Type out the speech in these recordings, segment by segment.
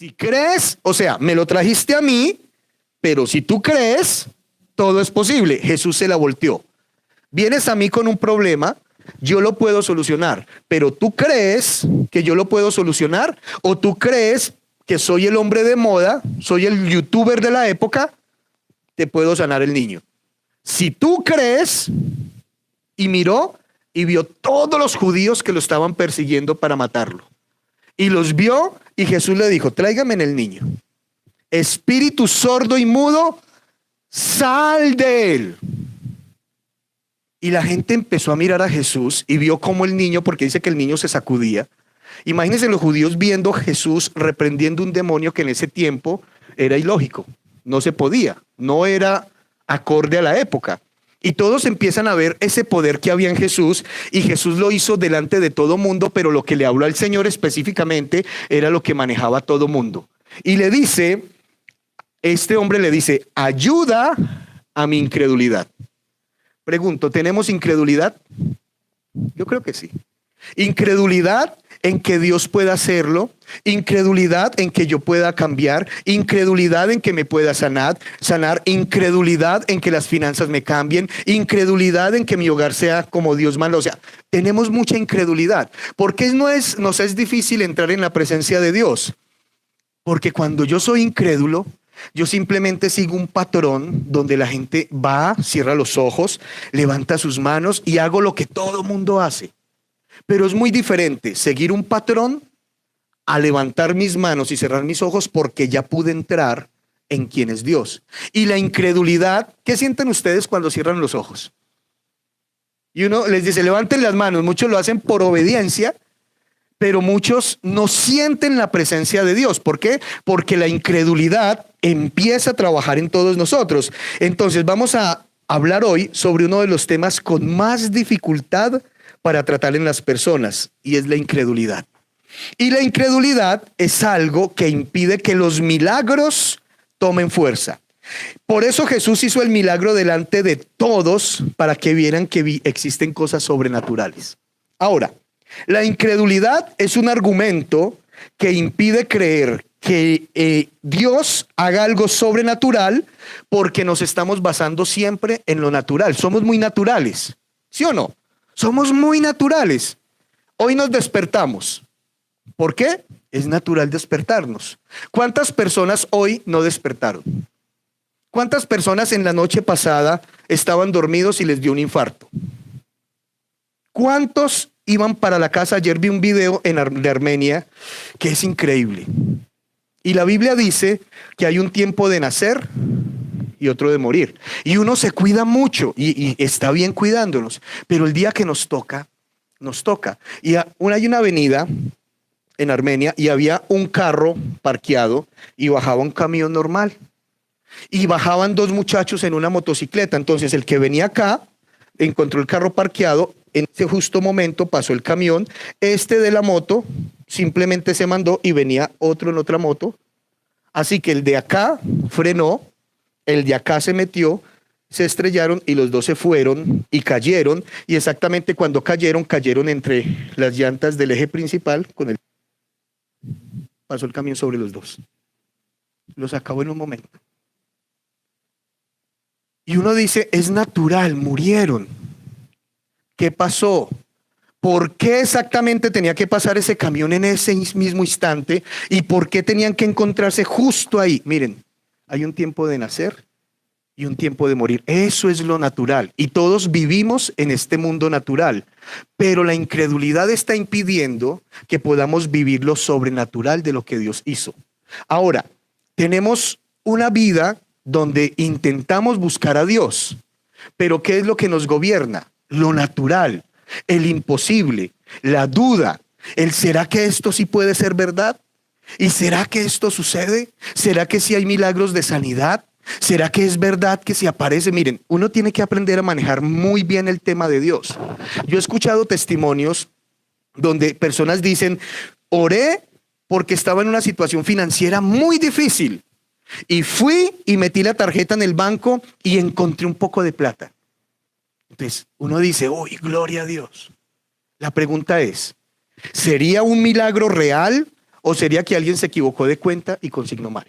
Si crees, o sea, me lo trajiste a mí, pero si tú crees, todo es posible. Jesús se la volteó. Vienes a mí con un problema, yo lo puedo solucionar, pero tú crees que yo lo puedo solucionar, o tú crees que soy el hombre de moda, soy el youtuber de la época, te puedo sanar el niño. Si tú crees, y miró y vio todos los judíos que lo estaban persiguiendo para matarlo. Y los vio y Jesús le dijo, tráigame en el niño. Espíritu sordo y mudo, sal de él. Y la gente empezó a mirar a Jesús y vio cómo el niño, porque dice que el niño se sacudía. Imagínense los judíos viendo a Jesús reprendiendo un demonio que en ese tiempo era ilógico. No se podía, no era acorde a la época. Y todos empiezan a ver ese poder que había en Jesús, y Jesús lo hizo delante de todo mundo, pero lo que le habló al Señor específicamente era lo que manejaba a todo mundo. Y le dice, este hombre le dice, ayuda a mi incredulidad. Pregunto, ¿tenemos incredulidad? Yo creo que sí. Incredulidad en que Dios pueda hacerlo, incredulidad en que yo pueda cambiar, incredulidad en que me pueda sanar, incredulidad en que las finanzas me cambien, incredulidad en que mi hogar sea como Dios manda. O sea, tenemos mucha incredulidad. ¿Por qué nos es difícil entrar en la presencia de Dios? Porque cuando yo soy incrédulo, yo simplemente sigo un patrón donde la gente va, cierra los ojos, levanta sus manos y hago lo que todo mundo hace. Pero es muy diferente seguir un patrón a levantar mis manos y cerrar mis ojos porque ya pude entrar en quién es Dios. Y la incredulidad, ¿qué sienten ustedes cuando cierran los ojos? Y uno les dice, levanten las manos. Muchos lo hacen por obediencia, pero muchos no sienten la presencia de Dios. ¿Por qué? Porque la incredulidad empieza a trabajar en todos nosotros. Entonces vamos a hablar hoy sobre uno de los temas con más dificultad para tratar en las personas, y es la incredulidad. Y la incredulidad es algo que impide que los milagros tomen fuerza. Por eso Jesús hizo el milagro delante de todos, para que vieran que existen cosas sobrenaturales. Ahora, la incredulidad es un argumento que impide creer que Dios haga algo sobrenatural, porque nos estamos basando siempre en lo natural. Somos muy naturales, ¿sí o no? Somos muy naturales. Hoy nos despertamos. ¿Por qué? Es natural despertarnos. ¿Cuántas personas hoy no despertaron? ¿Cuántas personas en la noche pasada estaban dormidos y les dio un infarto? ¿Cuántos iban para la casa? Ayer vi un video de Armenia que es increíble. Y la Biblia dice que hay un tiempo de nacer y otro de morir. Y uno se cuida mucho y está bien cuidándonos. Pero el día que nos toca, nos toca. Y hay una avenida en Armenia y había un carro parqueado y bajaba un camión normal. Y bajaban dos muchachos en una motocicleta. Entonces el que venía acá encontró el carro parqueado. En ese justo momento pasó el camión. Este de la moto simplemente se mandó y venía otro en otra moto. Así que el de acá frenó. El de acá se metió, se estrellaron y los dos se fueron y cayeron. Y exactamente cuando cayeron entre las llantas del eje principal. Pasó el camión sobre los dos. Los acabó en un momento. Y uno dice, es natural, murieron. ¿Qué pasó? ¿Por qué exactamente tenía que pasar ese camión en ese mismo instante? ¿Y por qué tenían que encontrarse justo ahí? Miren. Hay un tiempo de nacer y un tiempo de morir. Eso es lo natural. Y todos vivimos en este mundo natural. Pero la incredulidad está impidiendo que podamos vivir lo sobrenatural de lo que Dios hizo. Ahora, tenemos una vida donde intentamos buscar a Dios. Pero ¿qué es lo que nos gobierna? Lo natural, el imposible, la duda. ¿Será que esto sí puede ser verdad? ¿Y será que esto sucede? ¿Será que sí hay milagros de sanidad? ¿Será que es verdad que si aparece? Miren, uno tiene que aprender a manejar muy bien el tema de Dios. Yo he escuchado testimonios donde personas dicen, oré porque estaba en una situación financiera muy difícil y fui y metí la tarjeta en el banco y encontré un poco de plata. Entonces uno dice, uy, gloria a Dios. La pregunta es, ¿sería un milagro real ¿O sería que alguien se equivocó de cuenta y consignó mal?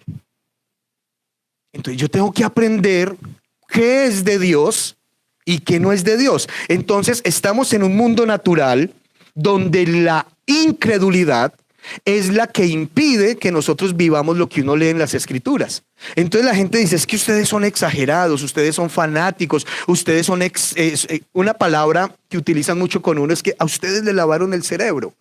Entonces yo tengo que aprender qué es de Dios y qué no es de Dios. Entonces estamos en un mundo natural donde la incredulidad es la que impide que nosotros vivamos lo que uno lee en las escrituras. Entonces la gente dice, es que ustedes son exagerados, ustedes son fanáticos, ustedes son una palabra que utilizan mucho con uno es que a ustedes le lavaron el cerebro.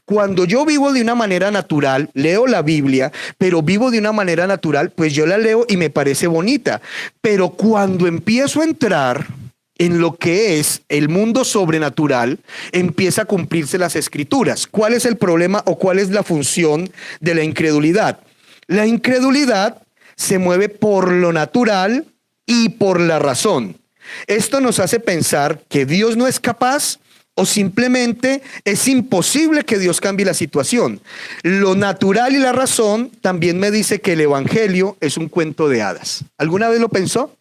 Cuando yo vivo de una manera natural, leo la Biblia, pero vivo de una manera natural, pues yo la leo y me parece bonita. Pero cuando empiezo a entrar en lo que es el mundo sobrenatural, empieza a cumplirse las escrituras. ¿Cuál es el problema o cuál es la función de la incredulidad? La incredulidad se mueve por lo natural y por la razón. Esto nos hace pensar que Dios no es capaz o simplemente es imposible que Dios cambie la situación. Lo natural y la razón también me dice que el evangelio es un cuento de hadas. ¿Alguna vez lo pensó?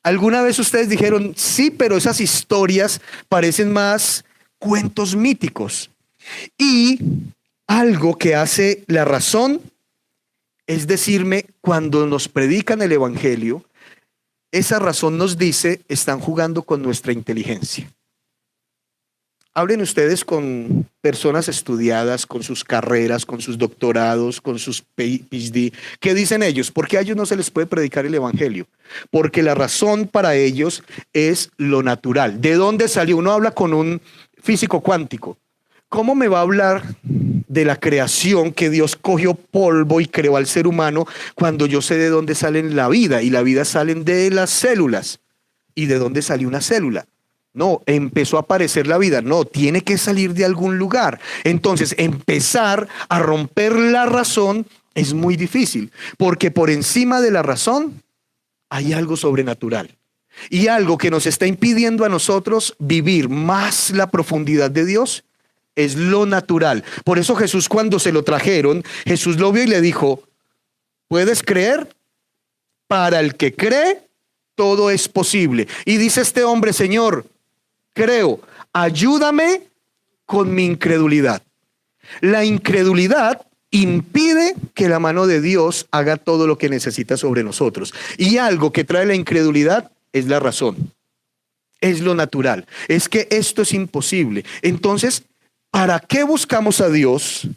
¿Alguna vez ustedes dijeron, sí, pero esas historias parecen más cuentos míticos? Y algo que hace la razón es decirme, cuando nos predican el evangelio, esa razón nos dice, están jugando con nuestra inteligencia. Hablen ustedes con personas estudiadas, con sus carreras, con sus doctorados, con sus PhD. ¿Qué dicen ellos? ¿Por qué a ellos no se les puede predicar el evangelio? Porque la razón para ellos es lo natural. ¿De dónde salió? Uno habla con un físico cuántico. ¿Cómo me va a hablar de la creación, que Dios cogió polvo y creó al ser humano, cuando yo sé de dónde sale la vida? Y la vida salen de las células. ¿Y de dónde salió una célula? No, empezó a aparecer la vida. No, tiene que salir de algún lugar. Entonces, empezar a romper la razón es muy difícil, porque por encima de la razón hay algo sobrenatural. Y algo que nos está impidiendo a nosotros vivir más la profundidad de Dios es lo natural. Por eso Jesús, cuando se lo trajeron, Jesús lo vio y le dijo, ¿puedes creer? Para el que cree, todo es posible. Y dice este hombre, Señor, creo, ayúdame con mi incredulidad. La incredulidad impide que la mano de Dios haga todo lo que necesita sobre nosotros. Y algo que trae la incredulidad es la razón, es lo natural, es que esto es imposible. Entonces, ¿para qué buscamos a Dios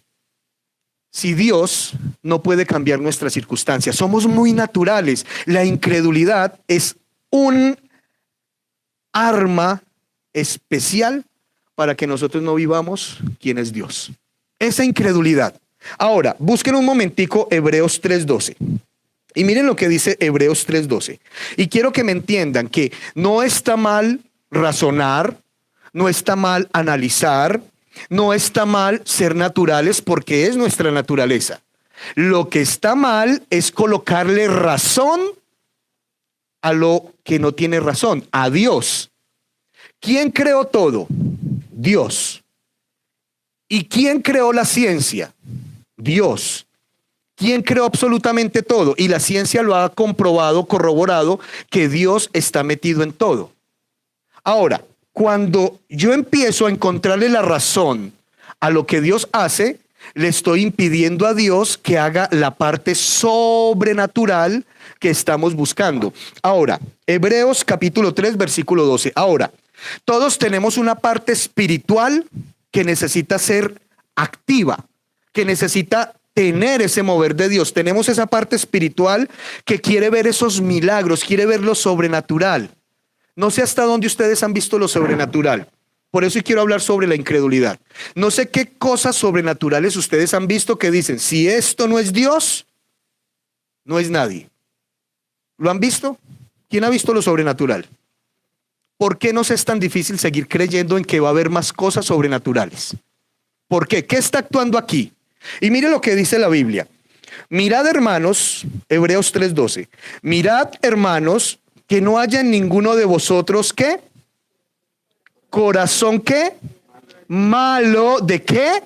si Dios no puede cambiar nuestras circunstancias? Somos muy naturales. La incredulidad es un arma especial para que nosotros no vivamos quién es Dios. Esa incredulidad. Ahora, busquen un momentico Hebreos 3:12. Y miren lo que dice Hebreos 3:12. Y quiero que me entiendan que no está mal razonar, no está mal analizar, no está mal ser naturales, porque es nuestra naturaleza. Lo que está mal es colocarle razón a lo que no tiene razón, a Dios. ¿Quién creó todo? Dios. ¿Y quién creó la ciencia? Dios. ¿Quién creó absolutamente todo? Y la ciencia lo ha comprobado, corroborado, que Dios está metido en todo. Ahora, cuando yo empiezo a encontrarle la razón a lo que Dios hace, le estoy impidiendo a Dios que haga la parte sobrenatural que estamos buscando. Ahora, Hebreos capítulo 3, versículo 12. Ahora, todos tenemos una parte espiritual que necesita ser activa, que necesita tener ese mover de Dios. Tenemos esa parte espiritual que quiere ver esos milagros, quiere ver lo sobrenatural. No sé hasta dónde ustedes han visto lo sobrenatural. Por eso quiero hablar sobre la incredulidad. No sé qué cosas sobrenaturales ustedes han visto que dicen, si esto no es Dios, no es nadie. ¿Lo han visto? ¿Quién ha visto lo sobrenatural? ¿Por qué nos es tan difícil seguir creyendo en que va a haber más cosas sobrenaturales? ¿Por qué? ¿Qué está actuando aquí? Y mire lo que dice la Biblia. Mirad, hermanos, Hebreos 3:12. Mirad, hermanos, que no haya en ninguno de vosotros, ¿qué? Corazón, ¿qué? Malo, ¿de qué?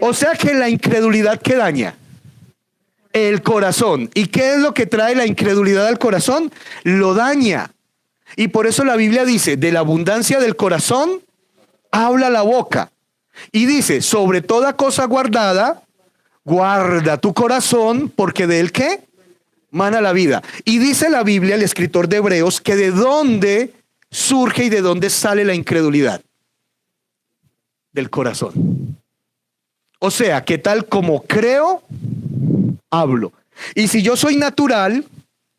O sea que la incredulidad, ¿qué daña? El corazón. ¿Y qué es lo que trae la incredulidad al corazón? Lo daña. Y por eso la Biblia dice, de la abundancia del corazón habla la boca. Y dice, sobre toda cosa guardada, guarda tu corazón, porque de él ¿qué? Mana la vida. Y dice la Biblia, el escritor de Hebreos, que de dónde surge y de dónde sale la incredulidad. Del corazón. O sea, que tal como creo, hablo. Y si yo soy natural,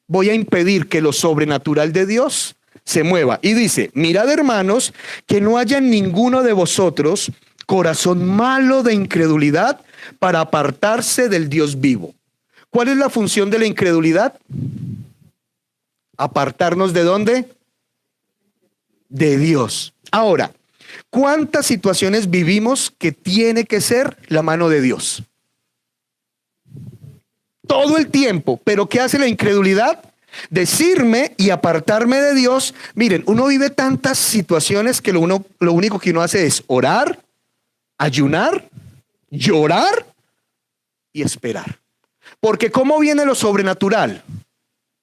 voy a impedir que lo sobrenatural de Dios se mueva. Y dice, mirad hermanos, que no haya en ninguno de vosotros corazón malo de incredulidad para apartarse del Dios vivo. ¿Cuál es la función de la incredulidad? Apartarnos ¿de dónde? De Dios. Ahora, ¿cuántas situaciones vivimos que tiene que ser la mano de Dios? Todo el tiempo. ¿Pero qué hace la incredulidad? Decirme y apartarme de Dios. Miren, uno vive tantas situaciones que lo único que uno hace es orar, ayunar, llorar y esperar. Porque ¿cómo viene lo sobrenatural?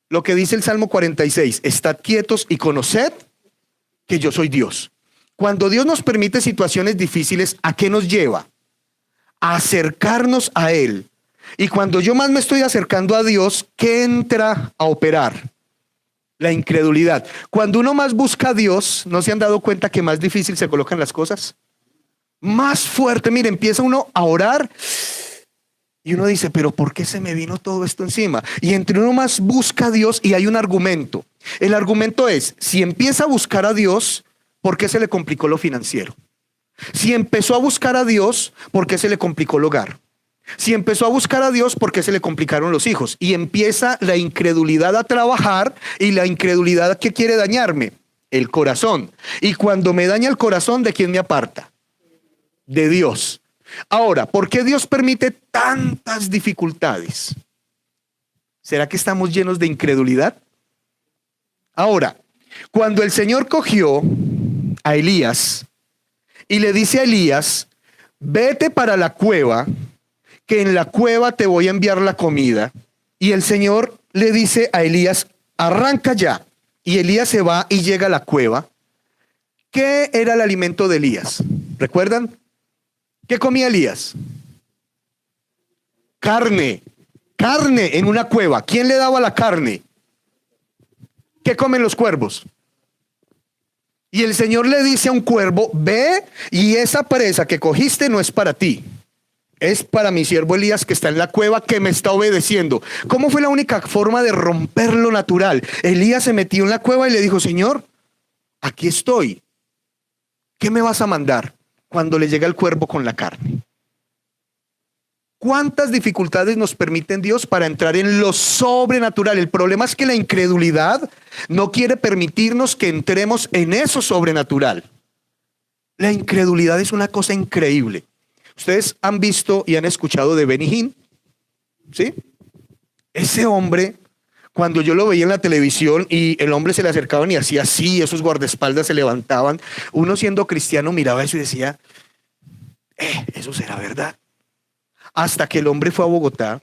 Lo que dice el Salmo 46, estad quietos y conoced que yo soy Dios. Cuando Dios nos permite situaciones difíciles, ¿a qué nos lleva? A acercarnos a Él. Y cuando yo más me estoy acercando a Dios, ¿qué entra a operar? La incredulidad. Cuando uno más busca a Dios, ¿no se han dado cuenta que más difícil se colocan las cosas? Más fuerte, mire, empieza uno a orar y uno dice, pero ¿por qué se me vino todo esto encima? Y entre uno más busca a Dios y hay un argumento. El argumento es, si empieza a buscar a Dios, ¿por qué se le complicó lo financiero? Si empezó a buscar a Dios, ¿por qué se le complicó el hogar? Si empezó a buscar a Dios, ¿por qué se le complicaron los hijos? Y empieza la incredulidad a trabajar. Y la incredulidad, ¿qué quiere dañarme? El corazón. Y cuando me daña el corazón, ¿de quién me aparta? De Dios. Ahora, ¿por qué Dios permite tantas dificultades? ¿Será que estamos llenos de incredulidad? Ahora, cuando el Señor cogió a Elías y le dice a Elías, vete para la cueva, que en la cueva te voy a enviar la comida. Y el Señor le dice a Elías, arranca ya. Y Elías se va y llega a la cueva. ¿Qué era el alimento de Elías? ¿Recuerdan? ¿Qué comía Elías? Carne. Carne en una cueva. ¿Quién le daba la carne? ¿Qué comen los cuervos? Y el Señor le dice a un cuervo, ve y esa presa que cogiste no es para ti. Es para mi siervo Elías que está en la cueva, que me está obedeciendo. ¿Cómo fue la única forma de romper lo natural? Elías se metió en la cueva y le dijo, Señor, aquí estoy. ¿Qué me vas a mandar? Cuando le llega el cuervo con la carne. ¿Cuántas dificultades nos permiten Dios para entrar en lo sobrenatural? El problema es que la incredulidad no quiere permitirnos que entremos en eso sobrenatural. La incredulidad es una cosa increíble. Ustedes han visto y han escuchado de Benny Hinn, ¿sí? Ese hombre, cuando yo lo veía en la televisión y el hombre se le acercaban y hacía así, esos guardaespaldas se levantaban, uno siendo cristiano miraba eso y decía, eso será verdad. Hasta que el hombre fue a Bogotá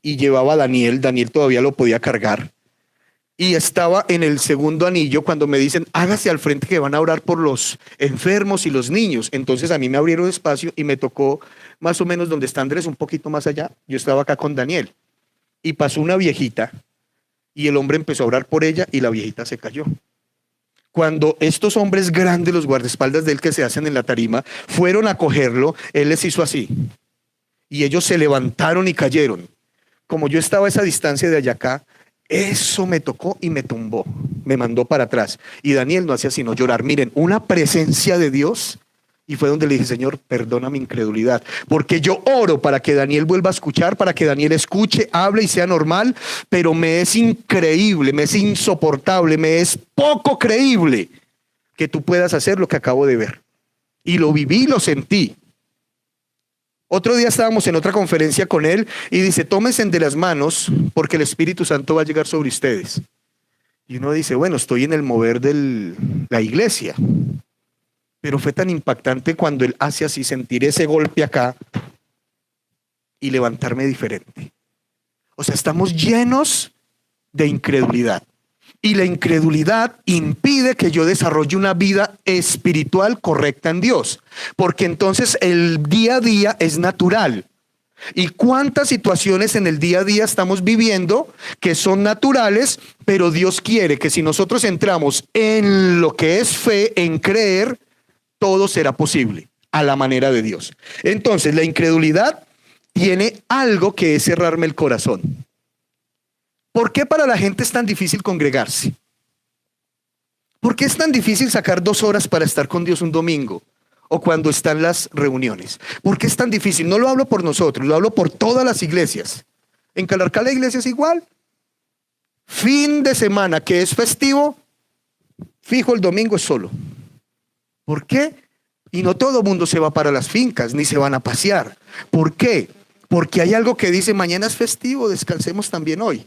y llevaba a Daniel todavía lo podía cargar. Y estaba en el segundo anillo cuando me dicen, hágase al frente que van a orar por los enfermos y los niños. Entonces a mí me abrieron espacio y me tocó más o menos donde está Andrés, un poquito más allá. Yo estaba acá con Daniel. Y pasó una viejita y el hombre empezó a orar por ella y la viejita se cayó. Cuando estos hombres grandes, los guardaespaldas de él que se hacen en la tarima, fueron a cogerlo, él les hizo así. Y ellos se levantaron y cayeron. Como yo estaba a esa distancia de allá acá, eso me tocó y me tumbó, me mandó para atrás. Y Daniel no hacía sino llorar. Miren, una presencia de Dios. Y fue donde le dije, Señor, perdona mi incredulidad. Porque yo oro para que Daniel vuelva a escuchar, para que Daniel escuche, hable y sea normal. Pero me es increíble, me es insoportable, me es poco creíble que tú puedas hacer lo que acabo de ver. Y lo viví, lo sentí. Otro día estábamos en otra conferencia con él y dice, tómense de las manos porque el Espíritu Santo va a llegar sobre ustedes. Y uno dice, bueno, estoy en el mover de la iglesia. Pero fue tan impactante cuando él hace así, sentir ese golpe acá y levantarme diferente. O sea, estamos llenos de incredulidad. Y la incredulidad impide que yo desarrolle una vida espiritual correcta en Dios, porque entonces el día a día es natural. ¿Y cuántas situaciones en el día a día estamos viviendo que son naturales, pero Dios quiere que si nosotros entramos en lo que es fe, en creer, todo será posible a la manera de Dios? Entonces, la incredulidad tiene algo que es cerrarme el corazón. ¿Por qué para la gente es tan difícil congregarse? ¿Por qué es tan difícil sacar 2 horas para estar con Dios un domingo? O cuando están las reuniones. ¿Por qué es tan difícil? No lo hablo por nosotros, lo hablo por todas las iglesias. En Calarcá la iglesia es igual. Fin de semana que es festivo, fijo el domingo es solo. ¿Por qué? Y no todo el mundo se va para las fincas, ni se van a pasear. ¿Por qué? Porque hay algo que dice, mañana es festivo, descansemos también hoy.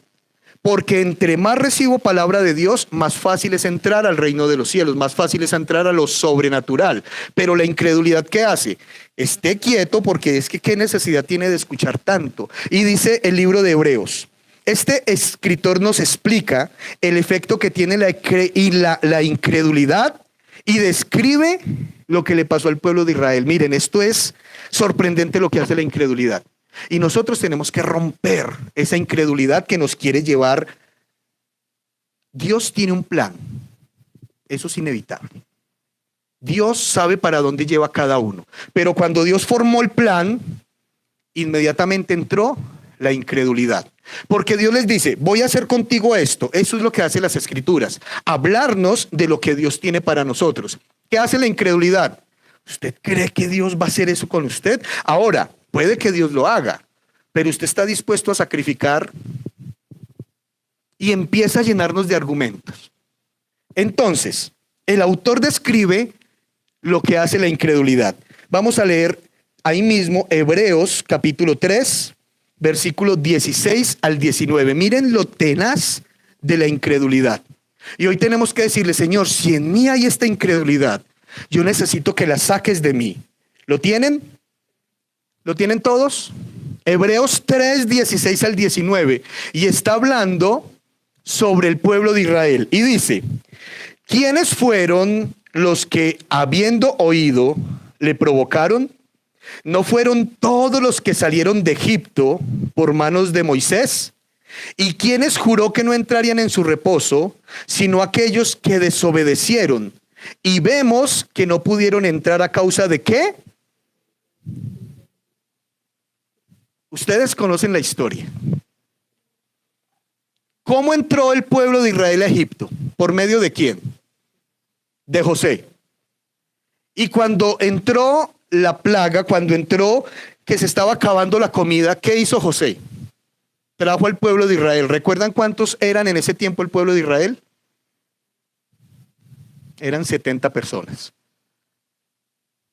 Porque entre más recibo palabra de Dios, más fácil es entrar al reino de los cielos, más fácil es entrar a lo sobrenatural. Pero la incredulidad, ¿qué hace? Esté quieto, porque es que qué necesidad tiene de escuchar tanto. Y dice el libro de Hebreos. Este escritor nos explica el efecto que tiene la incredulidad y describe lo que le pasó al pueblo de Israel. Miren, esto es sorprendente lo que hace la incredulidad. Y nosotros tenemos que romper esa incredulidad que nos quiere llevar. Dios tiene un plan. Eso es inevitable. Dios sabe para dónde lleva cada uno. Pero cuando Dios formó el plan, inmediatamente entró la incredulidad. Porque Dios les dice, voy a hacer contigo esto. Eso es lo que hacen las escrituras. Hablarnos de lo que Dios tiene para nosotros. ¿Qué hace la incredulidad? ¿Usted cree que Dios va a hacer eso con usted? Ahora, puede que Dios lo haga, pero usted está dispuesto a sacrificar, y empieza a llenarnos de argumentos. Entonces, el autor describe lo que hace la incredulidad. Vamos a leer ahí mismo Hebreos capítulo 3, versículos 16 al 19. Miren lo tenaz de la incredulidad. Y hoy tenemos que decirle, Señor, si en mí hay esta incredulidad, yo necesito que la saques de mí. ¿Lo tienen? ¿Lo tienen todos? Hebreos 3, 16 al 19. Y está hablando sobre el pueblo de Israel. Y dice, ¿quiénes fueron los que, habiendo oído, le provocaron? ¿No fueron todos los que salieron de Egipto por manos de Moisés? ¿Y quiénes juró que no entrarían en su reposo, sino aquellos que desobedecieron? Y vemos que no pudieron entrar a causa de ¿qué? Ustedes conocen la historia. ¿Cómo entró el pueblo de Israel a Egipto? ¿Por medio de quién? De José. Y cuando entró la plaga, cuando entró que se estaba acabando la comida, ¿qué hizo José? Trajo al pueblo de Israel. ¿Recuerdan cuántos eran en ese tiempo el pueblo de Israel? Eran 70 personas.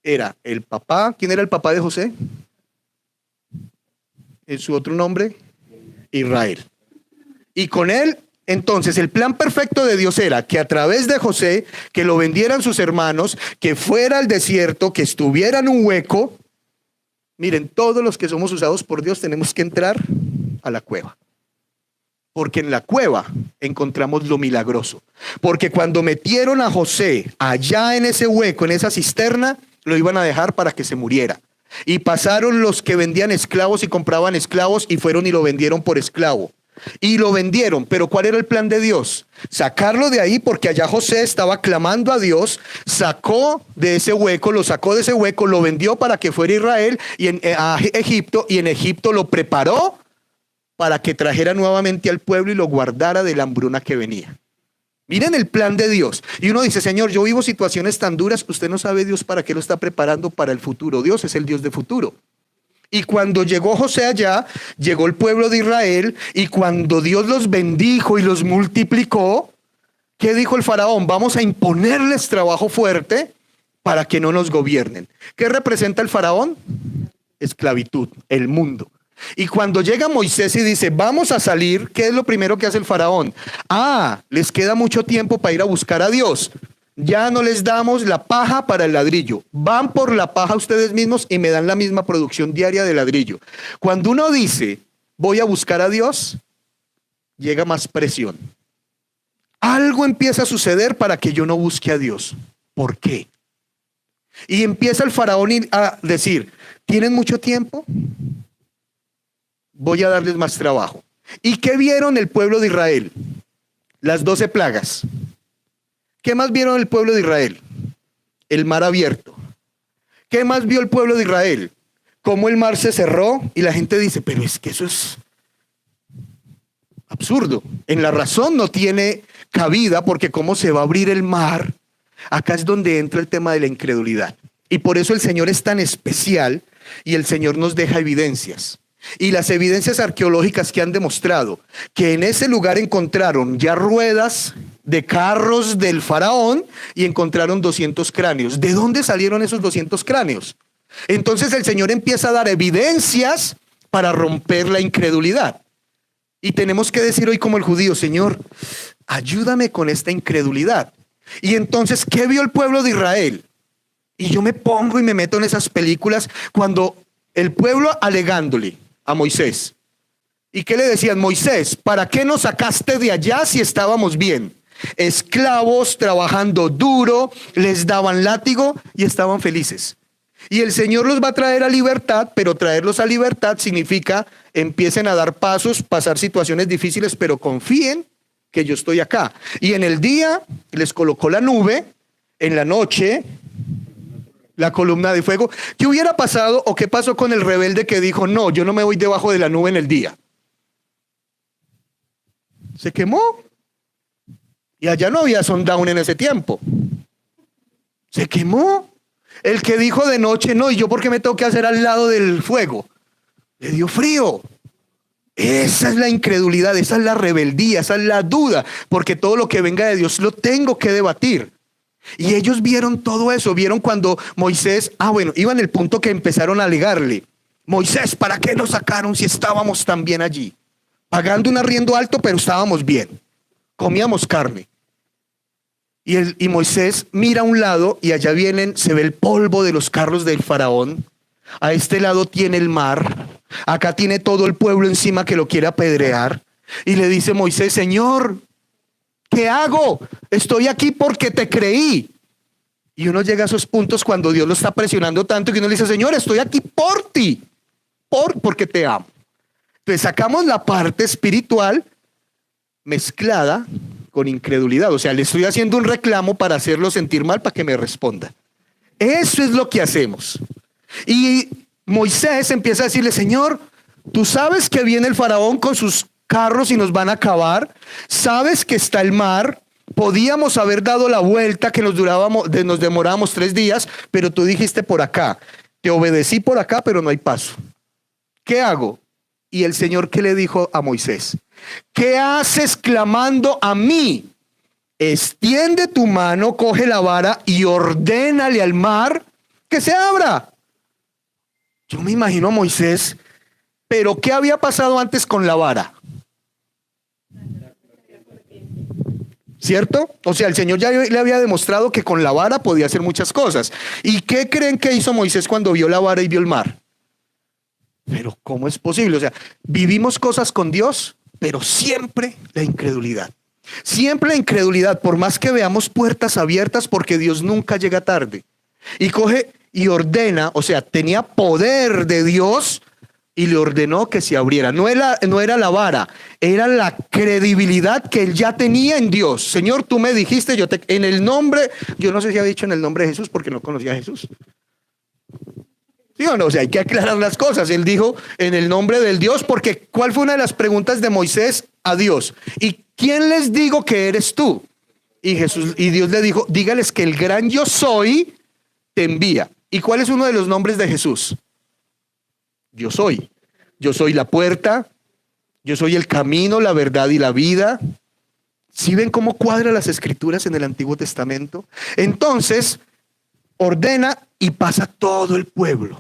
Era el papá. ¿Quién era el papá de José? En su otro nombre, Israel. Y con él, entonces, el plan perfecto de Dios era que a través de José, que lo vendieran sus hermanos, que fuera al desierto, que estuviera en un hueco. Miren, todos los que somos usados por Dios tenemos que entrar a la cueva. Porque en la cueva encontramos lo milagroso. Porque cuando metieron a José allá en ese hueco, en esa cisterna, lo iban a dejar para que se muriera. Y pasaron los que vendían esclavos y compraban esclavos y fueron y lo vendieron por esclavo. Y lo vendieron, pero ¿cuál era el plan de Dios? Sacarlo de ahí, porque allá José estaba clamando a Dios, sacó de ese hueco, lo sacó de ese hueco, lo vendió para que fuera Israel y a Egipto, y en Egipto lo preparó para que trajera nuevamente al pueblo y lo guardara de la hambruna que venía. Miren el plan de Dios. Y uno dice, Señor, yo vivo situaciones tan duras, usted no sabe Dios para qué lo está preparando para el futuro. Dios es el Dios de futuro. Y cuando llegó José allá, llegó el pueblo de Israel, y cuando Dios los bendijo y los multiplicó, ¿qué dijo el faraón? Vamos a imponerles trabajo fuerte para que no nos gobiernen. ¿Qué representa el faraón? Esclavitud, el mundo. Y cuando llega Moisés y dice, vamos a salir, ¿qué es lo primero que hace el faraón? Les queda mucho tiempo para ir a buscar a Dios. Ya no les damos la paja para el ladrillo. Van por la paja ustedes mismos y me dan la misma producción diaria de ladrillo. Cuando uno dice, voy a buscar a Dios, llega más presión. algo empieza a suceder para que yo no busque a Dios. ¿Por qué? Y empieza el faraón a decir, ¿tienen mucho tiempo? Voy a darles más trabajo. ¿Y qué vieron el pueblo de Israel? Las 12 plagas. ¿Qué más vieron el pueblo de Israel? El mar abierto. ¿Qué más vio el pueblo de Israel? Cómo el mar se cerró y la gente dice, pero es que eso es absurdo. En la razón no tiene cabida porque cómo se va a abrir el mar. Acá es donde entra el tema de la incredulidad. Y por eso el Señor es tan especial y el Señor nos deja evidencias. Y las evidencias arqueológicas que han demostrado que en ese lugar encontraron ya ruedas de carros del faraón y encontraron 200 cráneos. ¿De dónde salieron esos 200 cráneos? Entonces el Señor empieza a dar evidencias para romper la incredulidad. Y tenemos que decir hoy como el judío, Señor, ayúdame con esta incredulidad. Y entonces, ¿qué vio el pueblo de Israel? Y yo me pongo y me meto en esas películas cuando el pueblo alegándole a Moisés. ¿Y qué le decían? Moisés, ¿para qué nos sacaste de allá si estábamos bien? Esclavos, trabajando duro, les daban látigo y estaban felices. Y el Señor los va a traer a libertad, pero traerlos a libertad significa empiecen a dar pasos, pasar situaciones difíciles, pero confíen que yo estoy acá. Y en el día les colocó la nube, en la noche la columna de fuego. ¿Qué hubiera pasado o qué pasó con el rebelde que dijo, no, yo no me voy debajo de la nube en el día? Se quemó. Y allá no había sundown en ese tiempo. Se quemó. El que dijo de noche, no, ¿y yo por qué me tengo que hacer al lado del fuego? Le dio frío. Esa es la incredulidad, esa es la rebeldía, esa es la duda, porque todo lo que venga de Dios lo tengo que debatir. Y ellos vieron todo eso, vieron cuando Moisés, iba en el punto que empezaron a alegarle. Moisés, ¿para qué nos sacaron si estábamos tan bien allí? Pagando un arriendo alto, pero estábamos bien. Comíamos carne. Y Moisés mira a un lado y allá se ve el polvo de los carros del faraón. A este lado tiene el mar. Acá tiene todo el pueblo encima que lo quiere apedrear. Y le dice Moisés, Señor, ¿qué hago? Estoy aquí porque te creí. Y uno llega a esos puntos cuando Dios lo está presionando tanto que uno le dice, Señor, estoy aquí por ti, porque te amo. Entonces sacamos la parte espiritual mezclada con incredulidad. O sea, le estoy haciendo un reclamo para hacerlo sentir mal para que me responda. Eso es lo que hacemos. Y Moisés empieza a decirle, Señor, tú sabes que viene el faraón con sus carros y nos van a acabar. Sabes que está el mar. Podíamos haber dado la vuelta que nos demorábamos 3 días, pero tú dijiste por acá. Te obedecí por acá, pero no hay paso. ¿Qué hago? Y el Señor, ¿qué le dijo a Moisés? ¿Qué haces clamando a mí? Extiende tu mano, coge la vara y ordénale al mar que se abra. Yo me imagino a Moisés, pero ¿qué había pasado antes con la vara? ¿Cierto? O sea, el Señor ya le había demostrado que con la vara podía hacer muchas cosas. ¿Y qué creen que hizo Moisés cuando vio la vara y vio el mar? Pero ¿cómo es posible? O sea, vivimos cosas con Dios, pero siempre la incredulidad. Siempre la incredulidad, por más que veamos puertas abiertas, porque Dios nunca llega tarde. Y coge y ordena, o sea, tenía poder de Dios y le ordenó que se abriera. No era la vara, era la credibilidad que él ya tenía en Dios. Señor, tú me dijiste, en el nombre, yo no sé si había dicho en el nombre de Jesús porque no conocía a Jesús. ¿Sí o no? O sea, hay que aclarar las cosas. Él dijo en el nombre del Dios, porque ¿cuál fue una de las preguntas de Moisés a Dios? ¿Y quién les digo que eres tú? Y Dios le dijo, dígales que el gran yo soy te envía. ¿Y cuál es uno de los nombres de Jesús? Yo soy. Yo soy la puerta. Yo soy el camino, la verdad y la vida. ¿Sí ven cómo cuadran las escrituras en el Antiguo Testamento? Entonces, ordena y pasa todo el pueblo.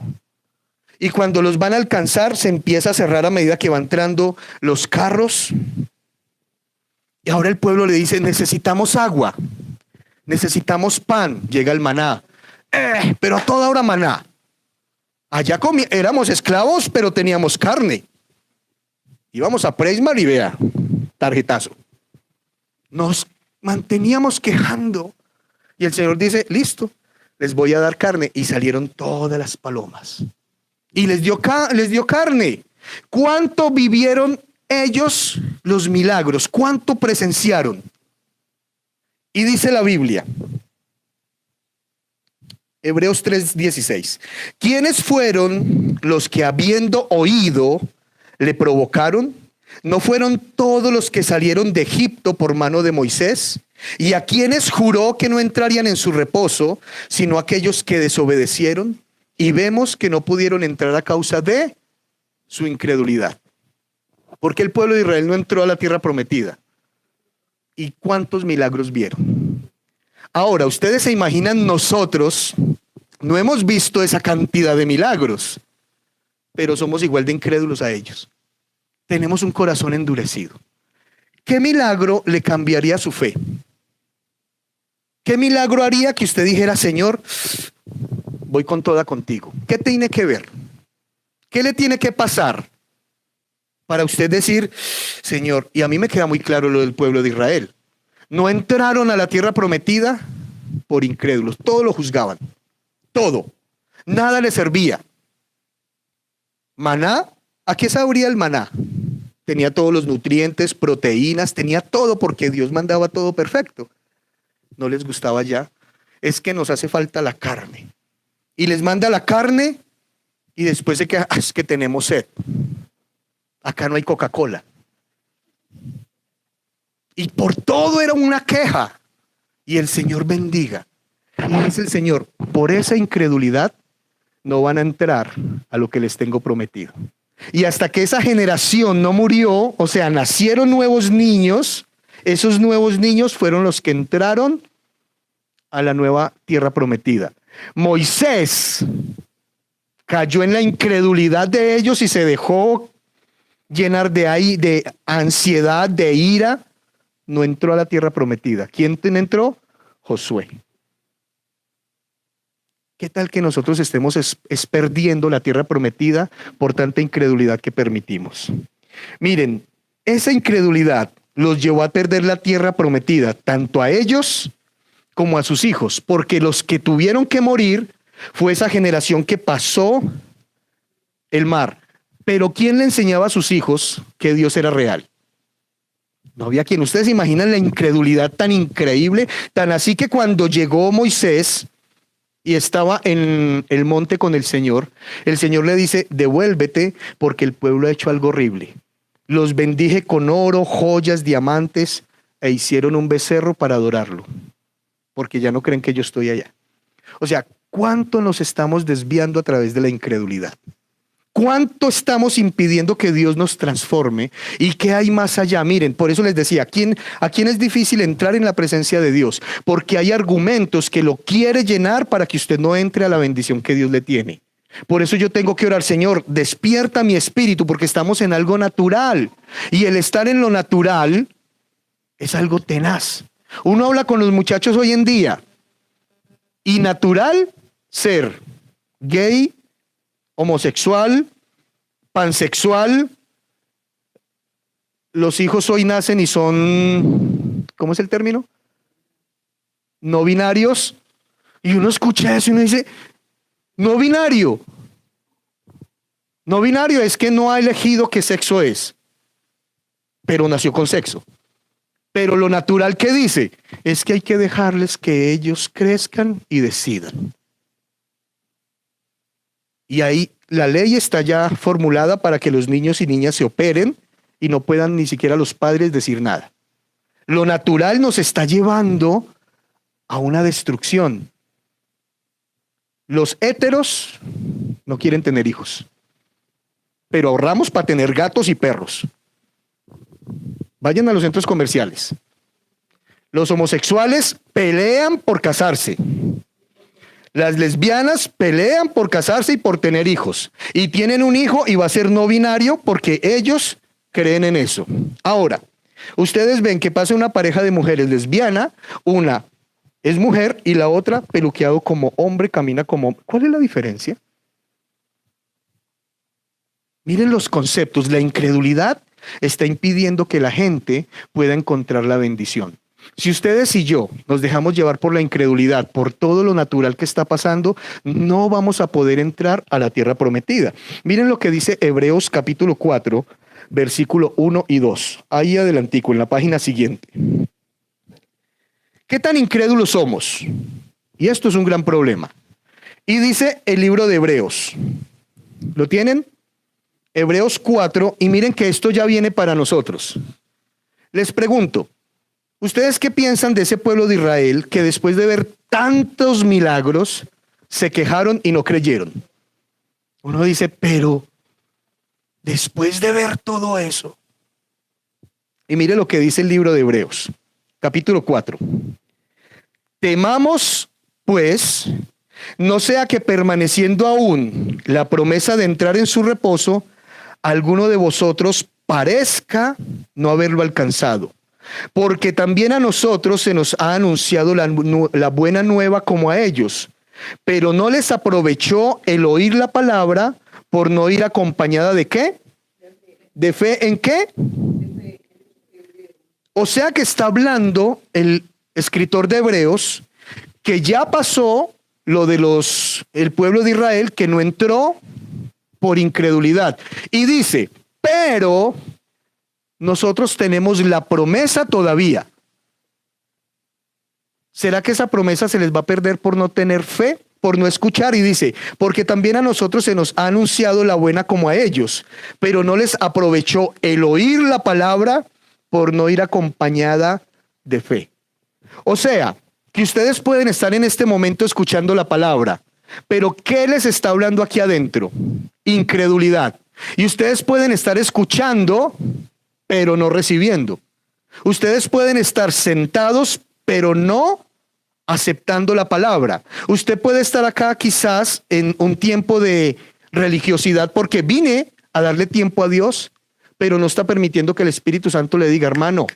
Y cuando los van a alcanzar, se empieza a cerrar a medida que van entrando los carros. Y ahora el pueblo le dice, necesitamos agua, necesitamos pan. Llega el maná. Pero a toda hora maná. Allá éramos esclavos, pero teníamos carne. Íbamos a Preismar y vea, tarjetazo. Nos manteníamos quejando. Y el Señor dice, listo, les voy a dar carne. Y salieron todas las palomas. Y les dio carne. ¿Cuánto vivieron ellos los milagros? ¿Cuánto presenciaron? Y dice la Biblia, Hebreos 3:16, ¿quiénes fueron los que habiendo oído le provocaron? ¿No fueron todos los que salieron de Egipto por mano de Moisés? ¿Y a quienes juró que no entrarían en su reposo, sino aquellos que desobedecieron? Y vemos que no pudieron entrar a causa de su incredulidad. Porque el pueblo de Israel no entró a la tierra prometida. ¿Y cuántos milagros vieron? Ahora, ustedes se imaginan, nosotros no hemos visto esa cantidad de milagros, pero somos igual de incrédulos a ellos. Tenemos un corazón endurecido. ¿Qué milagro le cambiaría su fe? ¿Qué milagro haría que usted dijera, Señor, voy con toda contigo? ¿Qué tiene que ver? ¿Qué le tiene que pasar para usted decir, Señor? Y a mí me queda muy claro lo del pueblo de Israel. No entraron a la tierra prometida por incrédulos. Todo lo juzgaban. Todo. Nada les servía. Maná, ¿a qué sabría el maná? Tenía todos los nutrientes, proteínas, tenía todo porque Dios mandaba todo perfecto. No les gustaba ya. Es que nos hace falta la carne. Y les manda la carne y después se queja, es que tenemos sed. Acá no hay Coca-Cola. Y por todo era una queja. Y el Señor bendiga. Y dice el Señor, por esa incredulidad no van a entrar a lo que les tengo prometido. Y hasta que esa generación no murió, o sea, nacieron nuevos niños, esos nuevos niños fueron los que entraron a la nueva tierra prometida. Moisés cayó en la incredulidad de ellos y se dejó llenar de ansiedad, de ira. No entró a la tierra prometida. ¿Quién entró? Josué. ¿Qué tal que nosotros estemos perdiendo la tierra prometida por tanta incredulidad que permitimos? Miren, esa incredulidad los llevó a perder la tierra prometida, tanto a ellos como a sus hijos, porque los que tuvieron que morir fue esa generación que pasó el mar. Pero ¿quién le enseñaba a sus hijos que Dios era real? No había quien. Ustedes se imaginan la incredulidad tan increíble, tan así que cuando llegó Moisés y estaba en el monte con el Señor le dice, devuélvete porque el pueblo ha hecho algo horrible. Los bendije con oro, joyas, diamantes e hicieron un becerro para adorarlo, porque ya no creen que yo estoy allá. O sea, ¿cuánto nos estamos desviando a través de la incredulidad? ¿Cuánto estamos impidiendo que Dios nos transforme? ¿Y qué hay más allá? Miren, por eso les decía, ¿a quién es difícil entrar en la presencia de Dios? Porque hay argumentos que lo quiere llenar para que usted no entre a la bendición que Dios le tiene. Por eso yo tengo que orar, Señor, despierta mi espíritu, porque estamos en algo natural. Y el estar en lo natural es algo tenaz. Uno habla con los muchachos hoy en día y natural ser gay, homosexual, pansexual. Los hijos hoy nacen y son, ¿cómo es el término? No binarios. Y uno escucha eso y uno dice, no binario. No binario es que no ha elegido qué sexo es, pero nació con sexo. Pero lo natural que dice es que hay que dejarles que ellos crezcan y decidan. Y ahí la ley está ya formulada para que los niños y niñas se operen y no puedan ni siquiera los padres decir nada. Lo natural nos está llevando a una destrucción. Los héteros no quieren tener hijos, pero ahorramos para tener gatos y perros. Vayan a los centros comerciales. Los homosexuales pelean por casarse. Las lesbianas pelean por casarse y por tener hijos. Y tienen un hijo y va a ser no binario porque ellos creen en eso. Ahora, ustedes ven que pasa una pareja de mujeres lesbiana, una es mujer y la otra peluqueado como hombre, camina como hombre. ¿Cuál es la diferencia? Miren los conceptos. La incredulidad está impidiendo que la gente pueda encontrar la bendición. Si ustedes y yo nos dejamos llevar por la incredulidad, por todo lo natural que está pasando, no vamos a poder entrar a la tierra prometida. Miren lo que dice Hebreos capítulo 4, versículo 1 y 2. Ahí adelantico, en la página siguiente. ¿Qué tan incrédulos somos? Y esto es un gran problema. Y dice el libro de Hebreos. ¿Lo tienen? Hebreos 4, y miren que esto ya viene para nosotros. Les pregunto, ¿ustedes qué piensan de ese pueblo de Israel que después de ver tantos milagros se quejaron y no creyeron? Uno dice, pero después de ver todo eso. Y mire lo que dice el libro de Hebreos, capítulo 4. Temamos, pues, no sea que permaneciendo aún la promesa de entrar en su reposo, alguno de vosotros parezca no haberlo alcanzado. Porque también a nosotros se nos ha anunciado la buena nueva como a ellos, pero no les aprovechó el oír la palabra por no ir acompañada ¿de qué? ¿De fe en qué? O sea que está hablando el escritor de Hebreos que ya pasó lo de el pueblo de Israel que no entró por incredulidad. Y dice, pero nosotros tenemos la promesa todavía. ¿Será que esa promesa se les va a perder por no tener fe, por no escuchar? Y dice, porque también a nosotros se nos ha anunciado la buena como a ellos, pero no les aprovechó el oír la palabra por no ir acompañada de fe. O sea, que ustedes pueden estar en este momento escuchando la palabra, pero ¿qué les está hablando aquí adentro? Incredulidad. Y ustedes pueden estar escuchando, pero no recibiendo. Ustedes pueden estar sentados, pero no aceptando la palabra. Usted puede estar acá quizás en un tiempo de religiosidad porque vine a darle tiempo a Dios, pero no está permitiendo que el Espíritu Santo le diga, hermano,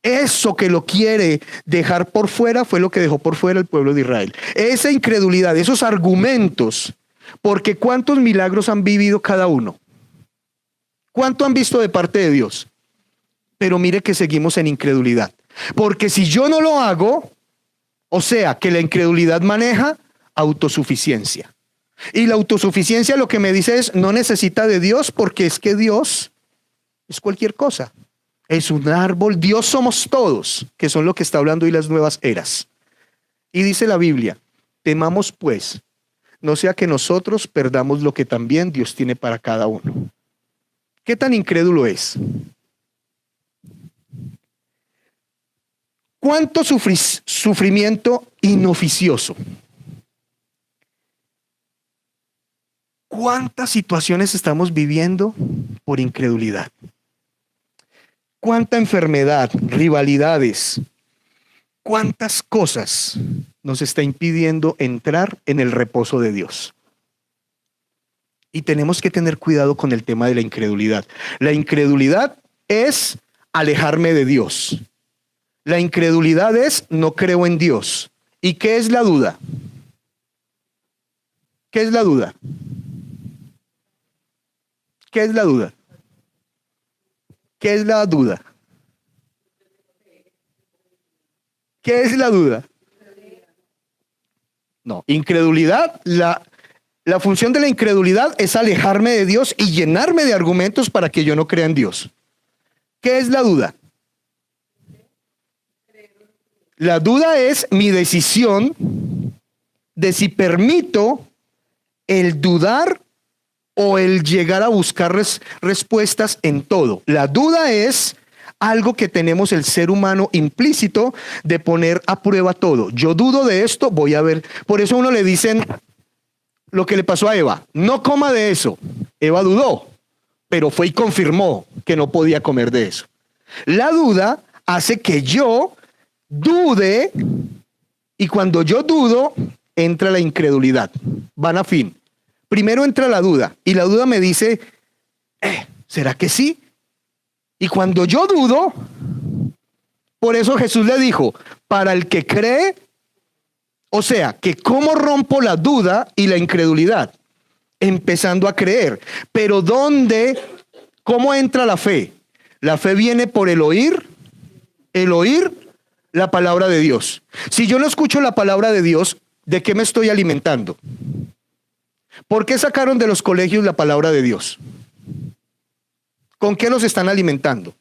eso que lo quiere dejar por fuera fue lo que dejó por fuera el pueblo de Israel. Esa incredulidad, esos argumentos, porque ¿cuántos milagros han vivido cada uno? ¿Cuánto han visto de parte de Dios? Pero mire que seguimos en incredulidad. Porque si yo no lo hago, o sea, que la incredulidad maneja autosuficiencia. Y la autosuficiencia lo que me dice es, no necesita de Dios porque es que Dios es cualquier cosa. Es un árbol, Dios somos todos, que son lo que está hablando hoy las nuevas eras. Y dice la Biblia, temamos pues, no sea que nosotros perdamos lo que también Dios tiene para cada uno. ¿Qué tan incrédulo es? ¿Cuánto sufrimiento inoficioso? ¿Cuántas situaciones estamos viviendo por incredulidad? ¿Cuánta enfermedad, rivalidades, cuántas cosas nos está impidiendo entrar en el reposo de Dios? Y tenemos que tener cuidado con el tema de la incredulidad. La incredulidad es alejarme de Dios. La incredulidad es no creo en Dios. ¿Y qué es la duda? ¿Qué es la duda? ¿Qué es la duda? ¿Qué es la duda? ¿Qué es la duda? No, incredulidad, la función de la incredulidad es alejarme de Dios y llenarme de argumentos para que yo no crea en Dios. ¿Qué es la duda? La duda es mi decisión de si permito el dudar o el llegar a buscar respuestas en todo. La duda es algo que tenemos el ser humano implícito de poner a prueba todo. Yo dudo de esto, voy a ver. Por eso a uno le dicen lo que le pasó a Eva. No coma de eso. Eva dudó, pero fue y confirmó que no podía comer de eso. La duda hace que yo dude y cuando yo dudo entra la incredulidad. Van a fin. Primero entra la duda y la duda me dice, ¿será que sí? Y cuando yo dudo, por eso Jesús le dijo, para el que cree, o sea, que cómo rompo la duda y la incredulidad, empezando a creer. Pero ¿dónde? ¿Cómo entra la fe? La fe viene por el oír la palabra de Dios. Si yo no escucho la palabra de Dios, ¿de qué me estoy alimentando? ¿Por qué sacaron de los colegios la palabra de Dios? ¿Con qué los están alimentando?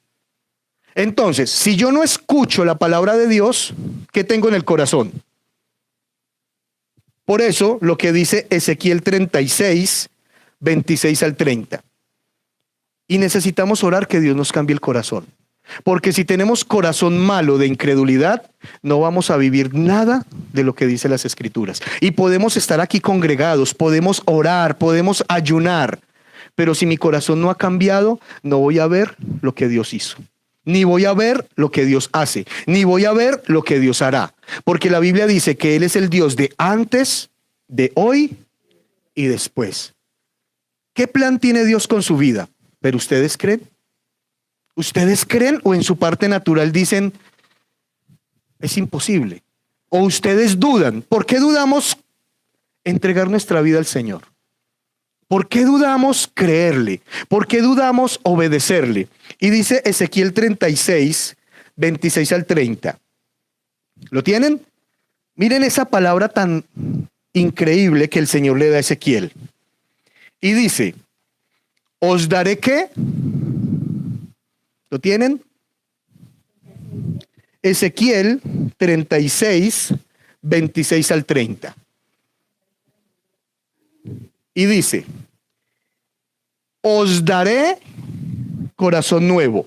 Entonces, si yo no escucho la palabra de Dios, ¿qué tengo en el corazón? Por eso, lo que dice Ezequiel 36, 26 al 30. Y necesitamos orar que Dios nos cambie el corazón. Porque si tenemos corazón malo de incredulidad, no vamos a vivir nada de lo que dicen las Escrituras. Y podemos estar aquí congregados, podemos orar, podemos ayunar. Pero si mi corazón no ha cambiado, no voy a ver lo que Dios hizo. Ni voy a ver lo que Dios hace, ni voy a ver lo que Dios hará. Porque la Biblia dice que Él es el Dios de antes, de hoy y después. ¿Qué plan tiene Dios con su vida? ¿Pero ustedes creen? ¿Ustedes creen o en su parte natural dicen, es imposible? ¿O ustedes dudan? ¿Por qué dudamos entregar nuestra vida al Señor? ¿Por qué dudamos creerle? ¿Por qué dudamos obedecerle? Y dice Ezequiel 36, 26 al 30. ¿Lo tienen? Miren esa palabra tan increíble que el Señor le da a Ezequiel. Y dice, ¿os daré qué? ¿Lo tienen? Ezequiel 36, 26 al 30. Y dice, os daré corazón nuevo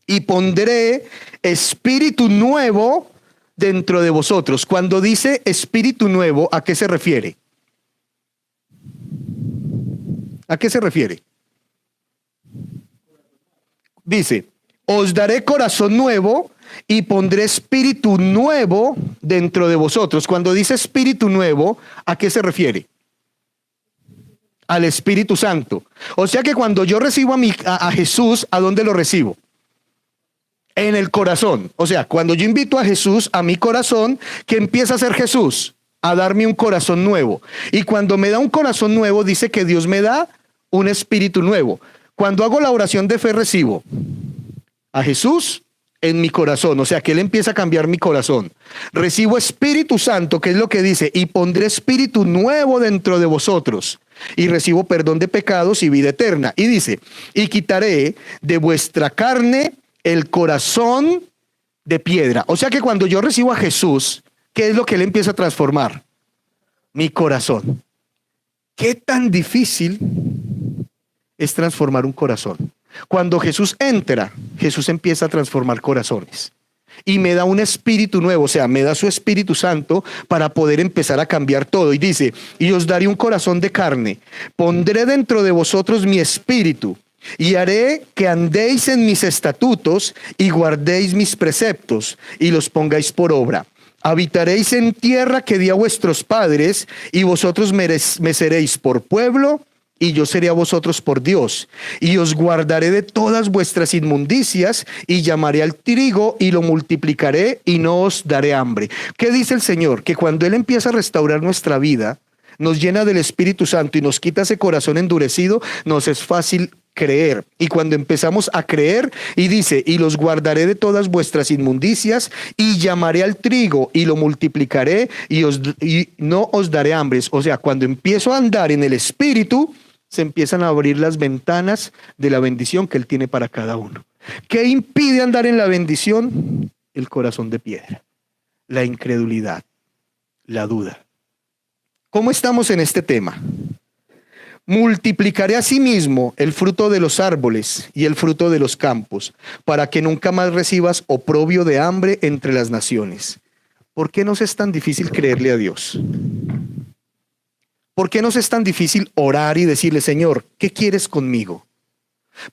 y pondré espíritu nuevo dentro de vosotros. Cuando dice espíritu nuevo, ¿a qué se refiere? ¿A qué se refiere? Dice, os daré corazón nuevo y pondré espíritu nuevo dentro de vosotros. Cuando dice espíritu nuevo, ¿a qué se refiere? Al Espíritu Santo. O sea que cuando yo recibo a Jesús, ¿a dónde lo recibo? En el corazón. O sea, cuando yo invito a Jesús a mi corazón, ¿qué empieza a hacer Jesús? A darme un corazón nuevo. Y cuando me da un corazón nuevo, dice que Dios me da un espíritu nuevo. Cuando hago la oración de fe, recibo a Jesús en mi corazón, o sea que Él empieza a cambiar mi corazón. Recibo Espíritu Santo, que es lo que dice, y pondré espíritu nuevo dentro de vosotros, y recibo perdón de pecados y vida eterna. Y dice, y quitaré de vuestra carne el corazón de piedra. O sea que cuando yo recibo a Jesús, ¿qué es lo que Él empieza a transformar? Mi corazón. ¿Qué tan difícil es transformar un corazón? Cuando Jesús entra, Jesús empieza a transformar corazones y me da un espíritu nuevo, o sea, me da su Espíritu Santo para poder empezar a cambiar todo. Y dice, y os daré un corazón de carne, pondré dentro de vosotros mi espíritu y haré que andéis en mis estatutos y guardéis mis preceptos y los pongáis por obra. Habitaréis en tierra que di a vuestros padres y vosotros me seréis por pueblo y yo seré a vosotros por Dios, y os guardaré de todas vuestras inmundicias, y llamaré al trigo, y lo multiplicaré, y no os daré hambre. ¿Qué dice el Señor? Que cuando Él empieza a restaurar nuestra vida, nos llena del Espíritu Santo, y nos quita ese corazón endurecido, nos es fácil creer. Y cuando empezamos a creer, y dice, y los guardaré de todas vuestras inmundicias, y llamaré al trigo, y lo multiplicaré, y no os daré hambre. O sea, cuando empiezo a andar en el Espíritu, se empiezan a abrir las ventanas de la bendición que Él tiene para cada uno. ¿Qué impide andar en la bendición? El corazón de piedra, la incredulidad, la duda. ¿Cómo estamos en este tema? Multiplicaré asimismo el fruto de los árboles y el fruto de los campos, para que nunca más recibas oprobio de hambre entre las naciones. ¿Por qué nos es tan difícil creerle a Dios? ¿Por qué nos es tan difícil orar y decirle, Señor, ¿qué quieres conmigo?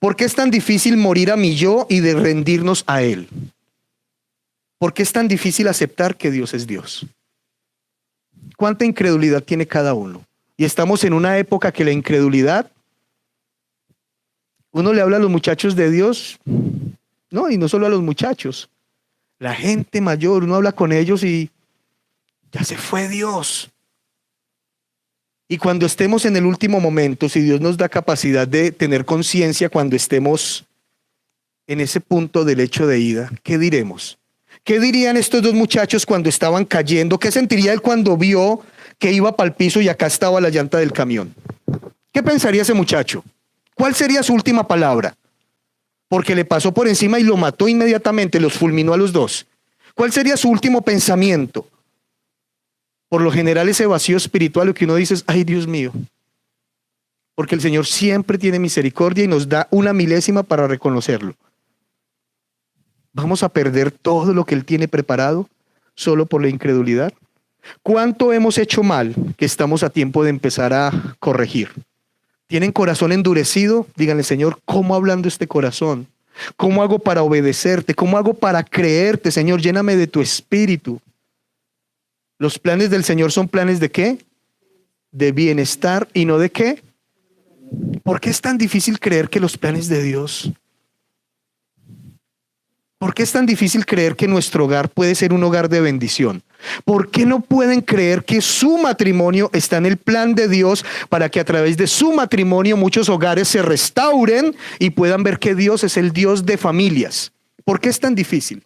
¿Por qué es tan difícil morir a mi yo y de rendirnos a Él? ¿Por qué es tan difícil aceptar que Dios es Dios? ¿Cuánta incredulidad tiene cada uno? Y estamos en una época que la incredulidad, uno le habla a los muchachos de Dios, no, y no solo a los muchachos, la gente mayor, uno habla con ellos y ya se fue Dios. Y cuando estemos en el último momento, si Dios nos da capacidad de tener conciencia cuando estemos en ese punto del lecho de ida, ¿qué diremos? ¿Qué dirían estos dos muchachos cuando estaban cayendo? ¿Qué sentiría él cuando vio que iba para el piso y acá estaba la llanta del camión? ¿Qué pensaría ese muchacho? ¿Cuál sería su última palabra? Porque le pasó por encima y lo mató inmediatamente, los fulminó a los dos. ¿Cuál sería su último pensamiento? Por lo general ese vacío espiritual, lo que uno dice es, ay Dios mío, porque el Señor siempre tiene misericordia y nos da una milésima para reconocerlo. ¿Vamos a perder todo lo que Él tiene preparado solo por la incredulidad? ¿Cuánto hemos hecho mal que estamos a tiempo de empezar a corregir? ¿Tienen corazón endurecido? Díganle, Señor, ¿cómo hablando este corazón? ¿Cómo hago para obedecerte? ¿Cómo hago para creerte, Señor? Lléname de tu espíritu. Los planes del Señor son planes ¿de qué? De bienestar y no de qué. ¿Por qué es tan difícil creer que los planes de Dios? ¿Por qué es tan difícil creer que nuestro hogar puede ser un hogar de bendición? ¿Por qué no pueden creer que su matrimonio está en el plan de Dios para que a través de su matrimonio muchos hogares se restauren y puedan ver que Dios es el Dios de familias? ¿Por qué es tan difícil?